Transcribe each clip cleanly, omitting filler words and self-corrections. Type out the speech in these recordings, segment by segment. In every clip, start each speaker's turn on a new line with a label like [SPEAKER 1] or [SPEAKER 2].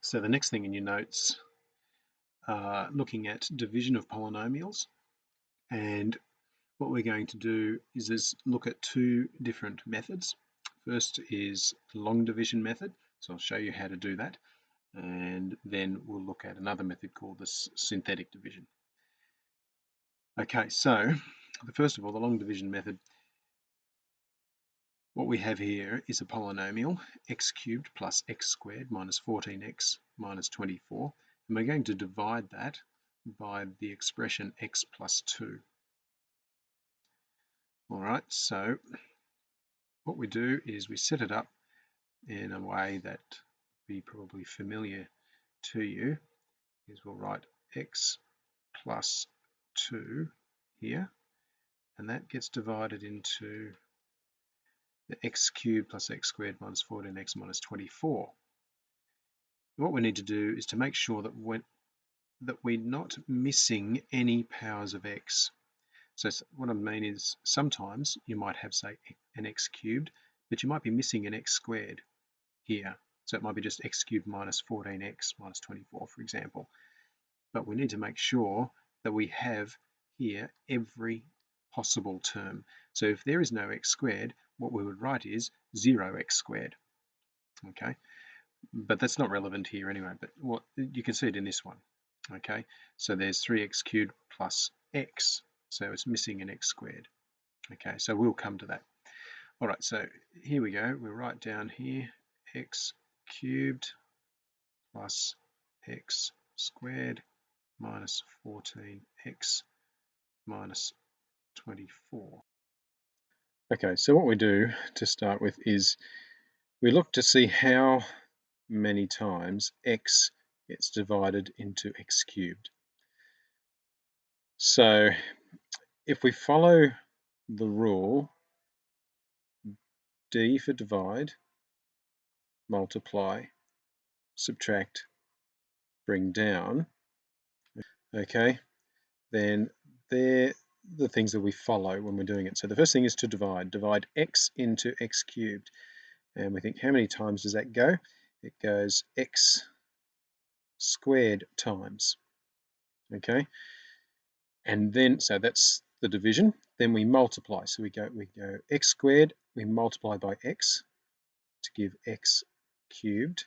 [SPEAKER 1] So the next thing in your notes are looking at division of polynomials, and what we're going to do is look at two different methods. First is the long division method, so I'll show you how to do that, and then we'll look at another method called the synthetic division. Okay, so first of all, the long division method. What we have here is a polynomial, x cubed plus x squared minus 14x minus 24, and we're going to divide that by the expression x plus 2. All right, so what we do is we set it up in a way that will be probably familiar to you, is we'll write x plus 2 here, and that gets divided into the x cubed plus x squared minus 14x minus 24. What we need to do is to make sure that we're not missing any powers of x. So what I mean is sometimes you might have, say, an x cubed, but you might be missing an x squared here. So it might be just x cubed minus 14x minus 24, for example. But we need to make sure that we have here every possible term. So if there is no x squared, what we would write is 0x squared. Okay, but that's not relevant here anyway, but what you can see it in this one. Okay, so there's 3x cubed plus x, so it's missing an x squared. Okay, so we'll come to that. All right, so here we go. We'll write down here x cubed plus x squared minus 14x minus 24. Okay, so what we do to start with is we look to see how many times x gets divided into x cubed. So if we follow the rule d for divide, multiply, subtract, bring down, okay, then they're the things that we follow when we're doing it. So the first thing is to divide x into x cubed, and we think, how many times does that go? It goes x squared times, okay, and then so that's the division. Then we multiply, so we go x squared, we multiply by x to give x cubed,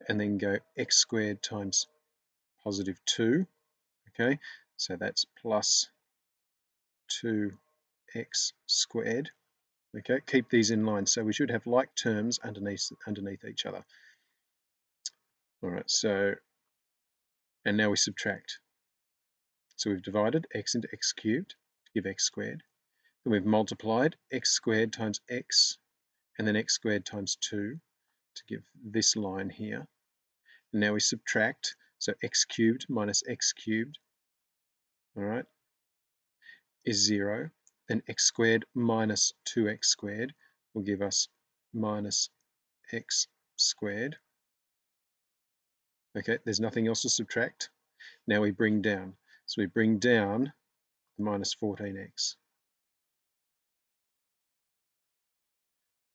[SPEAKER 1] and then go x squared times positive 2, okay, so that's plus 2x squared. Okay, keep these in line, so we should have like terms underneath each other. All right, so, and now we subtract. So we've divided x into x cubed to give x squared. Then we've multiplied x squared times x, and then x squared times 2 to give this line here. And now we subtract, so x cubed minus x cubed, all right, is 0. Then x squared minus 2x squared will give us minus x squared. Okay, there's nothing else to subtract. Now we bring down. So we bring down minus 14x.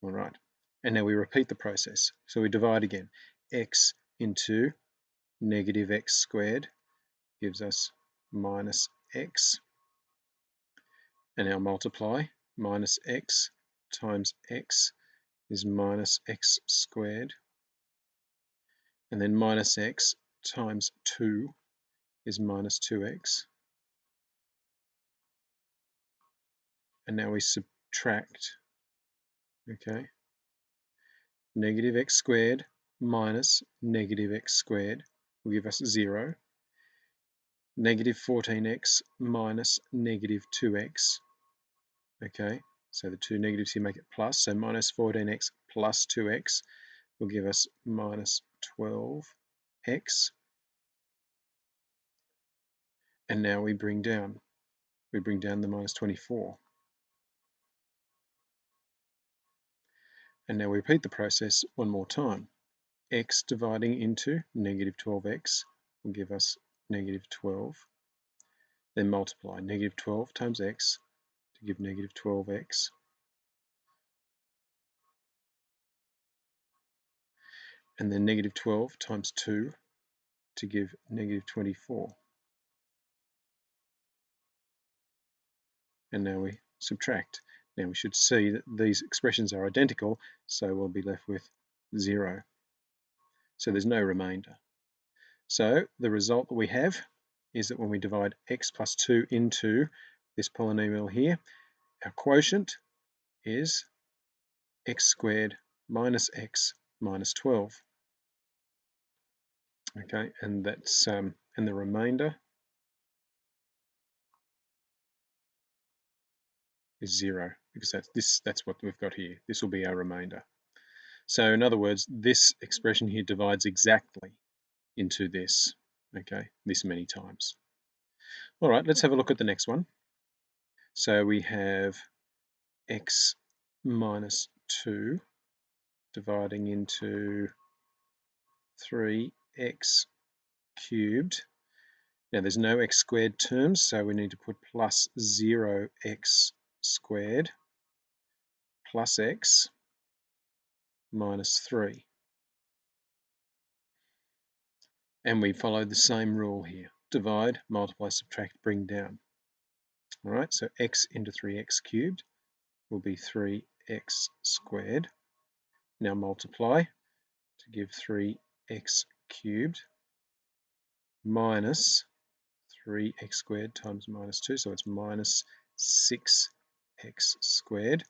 [SPEAKER 1] All right, and now we repeat the process. So we divide again. X into negative x squared gives us minus x. And now multiply. Minus x times x is minus x squared. And then minus x times 2 is minus 2x. And now we subtract, okay, negative x squared minus negative x squared will give us 0. Negative 14x minus negative 2x, okay, so the two negatives here make it plus, so minus 14x plus 2x will give us minus 12x. And now we bring down the minus 24. And now we repeat the process one more time. X dividing into negative 12x will give us negative 12. Then multiply negative 12 times x to give negative 12x. and then negative 12 times 2 to give negative 24. And now we subtract. Now we should see that these expressions are identical, so we'll be left with 0. So there's no remainder. So the result that we have is that when we divide x plus 2 into this polynomial here, our quotient is x squared minus x minus 12. Okay, and that's and the remainder is 0, because that's what we've got here. This will be our remainder. So in other words, this expression here divides exactly into this, okay, this many times. All right, let's have a look at the next one. So we have x minus 2 dividing into 3x cubed. Now there's no x squared terms, so we need to put plus 0x squared plus x minus 3. And we follow the same rule here. Divide, multiply, subtract, bring down. All right, so x into 3x cubed will be 3x squared. Now multiply to give 3x cubed minus 3x squared times minus 2, so it's minus 6x squared.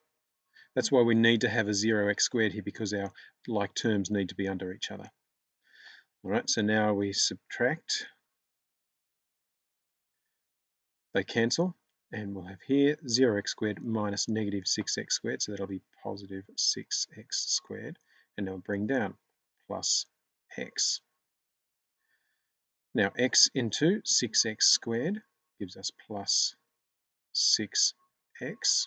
[SPEAKER 1] That's why we need to have a 0x squared here, because our like terms need to be under each other. All right, so now we subtract. They cancel, and we'll have here 0x squared minus negative 6x squared, so that'll be positive 6x squared. And now bring down plus x. Now x into 6x squared gives us plus 6x,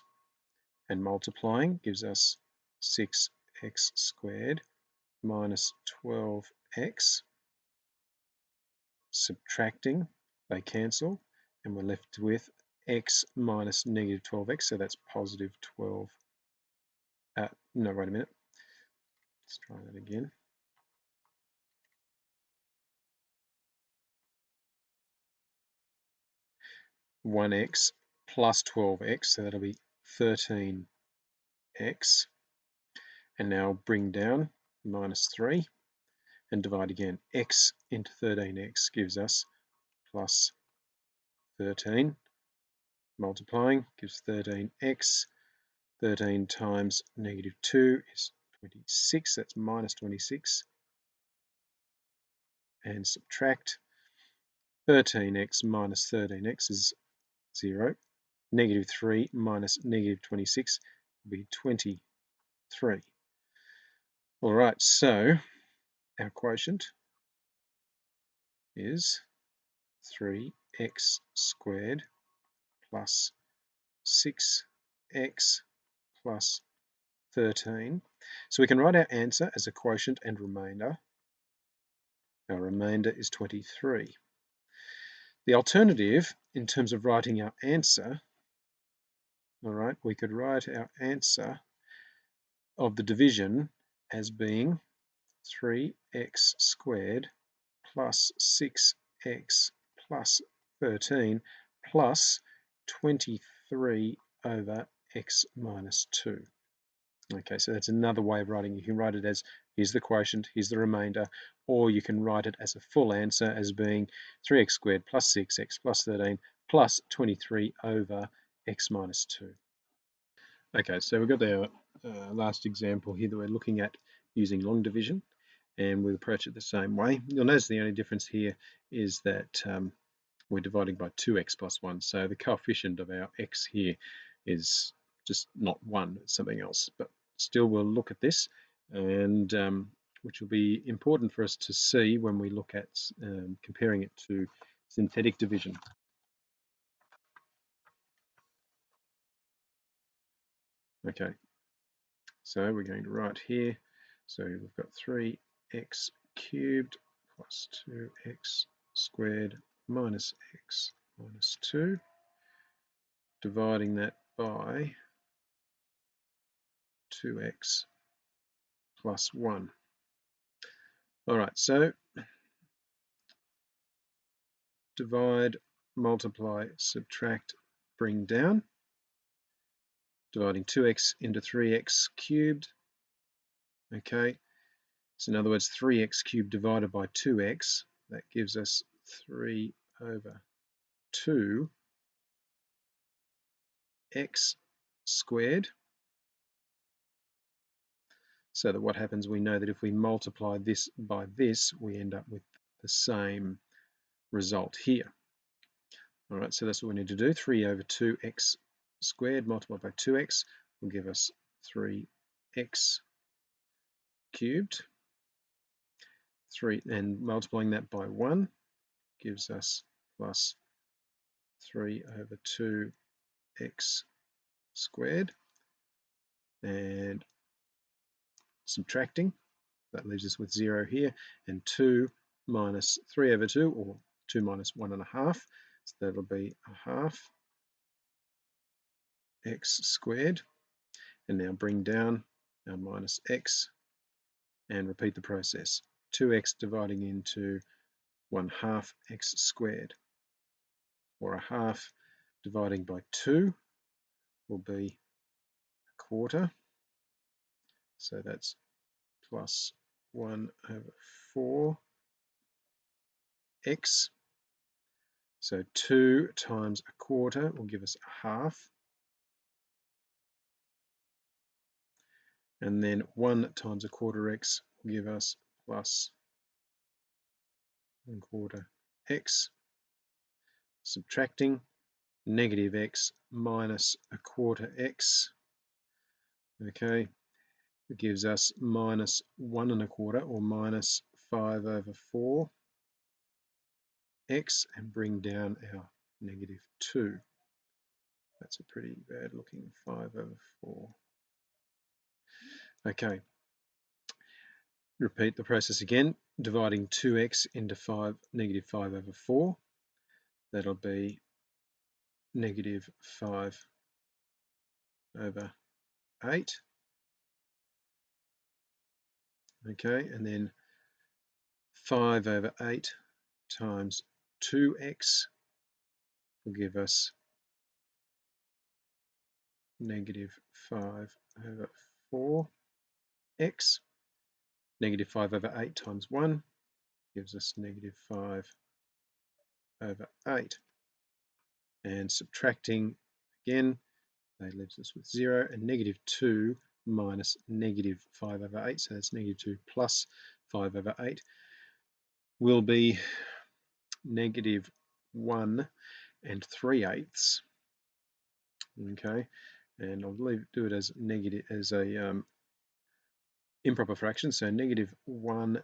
[SPEAKER 1] and multiplying gives us 6x squared minus 12x. Subtracting, they cancel, and we're left with x minus negative 12x, so that's positive 12. No, wait a minute. Let's try that again. One x plus 12x, so that'll be 13x. And now bring down minus 3 and divide again. X into 13x gives us plus 13. Multiplying gives 13x. 13 times negative 2 is 26. That's minus 26. And subtract. 13x minus 13x is 0. Negative 3 minus negative 26 will be 23. All right, so our quotient is 3x squared plus 6x plus 13. So we can write our answer as a quotient and remainder. Our remainder is 23. The alternative, in terms of writing our answer, all right, we could write our answer of the division as being 3x squared plus 6x plus 13 plus 23 over x minus 2. Okay, so that's another way of writing. You can write it as, here's the quotient, here's the remainder, or you can write it as a full answer as being 3x squared plus 6x plus 13 plus 23 over x minus 2. Okay, so we've got our last example here that we're looking at using long division, and we'll approach it the same way. You'll notice the only difference here is that we're dividing by 2x plus 1, so the coefficient of our x here is just not 1, it's something else. But still, we'll look at this, and which will be important for us to see when we look at comparing it to synthetic division. Okay, so we're going to write here, so we've got 3x cubed plus 2x squared minus x minus 2, dividing that by 2x plus 1. All right, so divide, multiply, subtract, bring down. Dividing 2x into 3x cubed. Okay, so in other words, 3x cubed divided by 2x, that gives us 3 over 2 x squared. So that what happens, we know that if we multiply this by this, we end up with the same result here. All right, so that's what we need to do. 3 over 2x squared multiplied by 2x will give us 3x cubed. 3, and multiplying that by 1 gives us plus 3 over 2x squared, and subtracting, that leaves us with 0 here, and 2 minus 3 over 2, or 2 minus 1.5, so that'll be a half x squared, and now bring down our minus x and repeat the process. 2x dividing into 1/2 x squared, or a half dividing by 2 will be a quarter, so that's plus 1 over 4x. So 2 times a quarter will give us a half. And then 1 times a quarter x will give us plus 1/4 x. Subtracting, negative x minus a quarter x. Okay, it gives us minus 1 1/4, or minus 5 over 4 x, and bring down our negative 2. That's a pretty bad looking 5 over 4. Okay, repeat the process again, dividing 2x into negative 5 over 4. That'll be negative 5 over 8. Okay, and then 5 over 8 times 2x will give us negative 5 over 4x. Negative 5 over 8 times 1 gives us negative 5 over 8. And subtracting again, that leaves us with 0, and negative 2 minus negative 5 over 8, so that's negative 2 plus 5 over 8, will be negative 1 3/8. Okay, and I'll do it as negative, as a improper fraction, so negative 1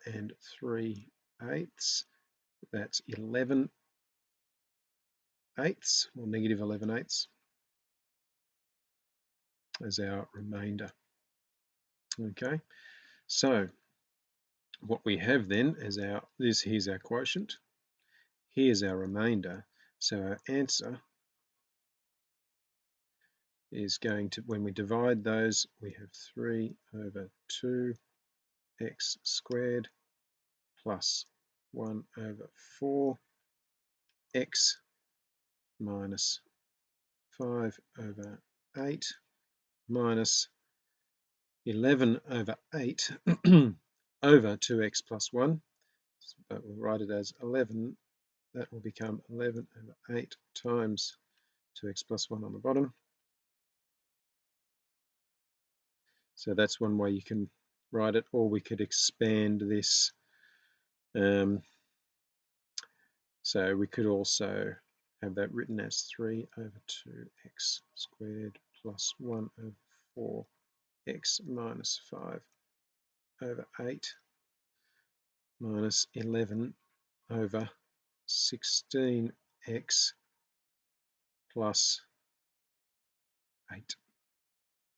[SPEAKER 1] 3/8, that's 11/8, or negative 11/8 as our remainder. Okay, so what we have then is here's our quotient, here's our remainder, so our answer is going to, when we divide those, we have 3 over 2x squared plus 1 over 4x minus 5 over 8 minus 11 over 8 over 2x plus 1, but we'll write it as 11. That will become 11 over 8 times 2x plus 1 on the bottom. So that's one way you can write it, or we could expand this. So we could also have that written as 3 over 2x squared plus 1 over 4x minus 5 over 8 minus 11 over 16x plus 8.